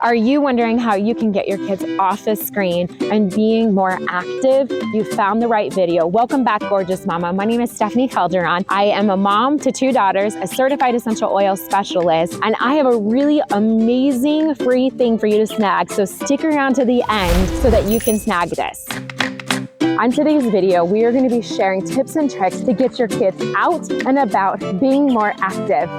Are you wondering how you can get your kids off the screen and being more active? You found the right video. Welcome back, gorgeous mama. My name is Stephanie Calderon. I am a mom to 2 daughters, a certified essential oil specialist, and I have a really amazing free thing for you to snag. So stick around to the end so that you can snag this. On today's video, we are going to be sharing tips and tricks to get your kids out and about being more active.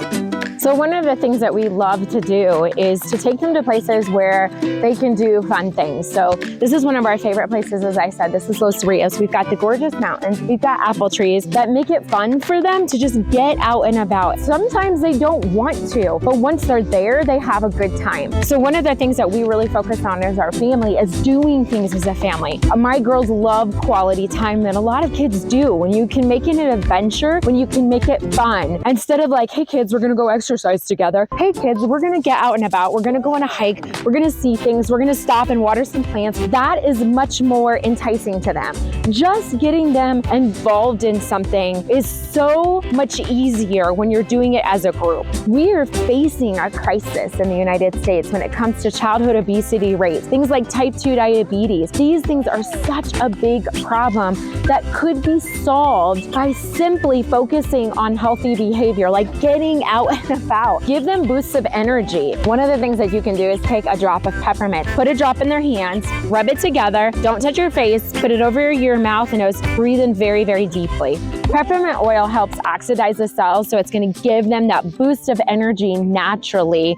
So one of the things that we love to do is to take them to places where they can do fun things. So this is one of our favorite places, as I said. This is Los Rios. We've got the gorgeous mountains. We've got apple trees that make it fun for them to just get out and about. Sometimes they don't want to, but once they're there, they have a good time. So one of the things that we really focus on as our family is doing things as a family. My girls love quality time, and a lot of kids do. When you can make it an adventure, when you can make it fun, instead of like, hey kids, we're gonna go exercise together. Hey kids, we're gonna get out and about. We're gonna go on a hike. We're gonna see things. We're gonna stop and water some plants. That is much more enticing to them. Just getting them involved in something is so much easier when you're doing it as a group. We are facing a crisis in the United States when it comes to childhood obesity rates, things like type 2 diabetes. These things are such a big problem that could be solved by simply focusing on healthy behavior, like getting out and about. Give them boosts of energy. One of the things that you can do is take a drop of peppermint, put a drop in their hands, rub it together, don't touch your face, put it over your mouth and nose, breathe in very, very deeply. Peppermint oil helps oxidize the cells, so it's going to give them that boost of energy naturally.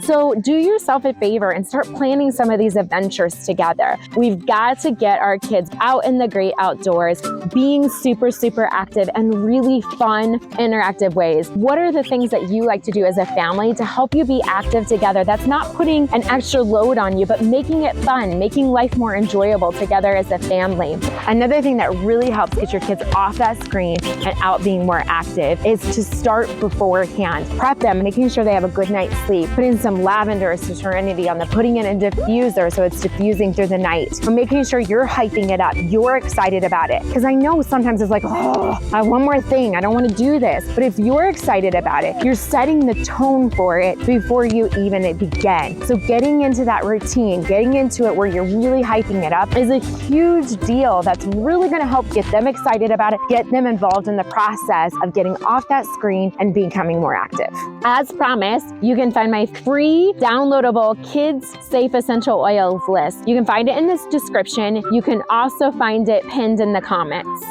So do yourself a favor and start planning some of these adventures together. We've got to get our kids out in the great outdoors, being super, super active and really fun, interactive ways. What are the things that you like to do as a family to help you be active together? That's not putting an extra load on you, but making it fun, making life more enjoyable together as a family. Another thing that really helps get your kids off that screen and out being more active is to start beforehand. Prep them, making sure they have a good night's sleep, putting some Lavender Serenity on putting in a diffuser so it's diffusing through the night. But making sure you're hyping it up, you're excited about it. Because I know sometimes it's like, oh, I have one more thing, I don't want to do this. But if you're excited about it, you're setting the tone for it before you even begin. So getting into that routine, getting into it where you're really hyping it up is a huge deal that's really going to help get them excited about it, get them involved in the process of getting off that screen and becoming more active. As promised, you can find my free downloadable kids safe essential oils list. You can find it in this description. You can also find it pinned in the comments.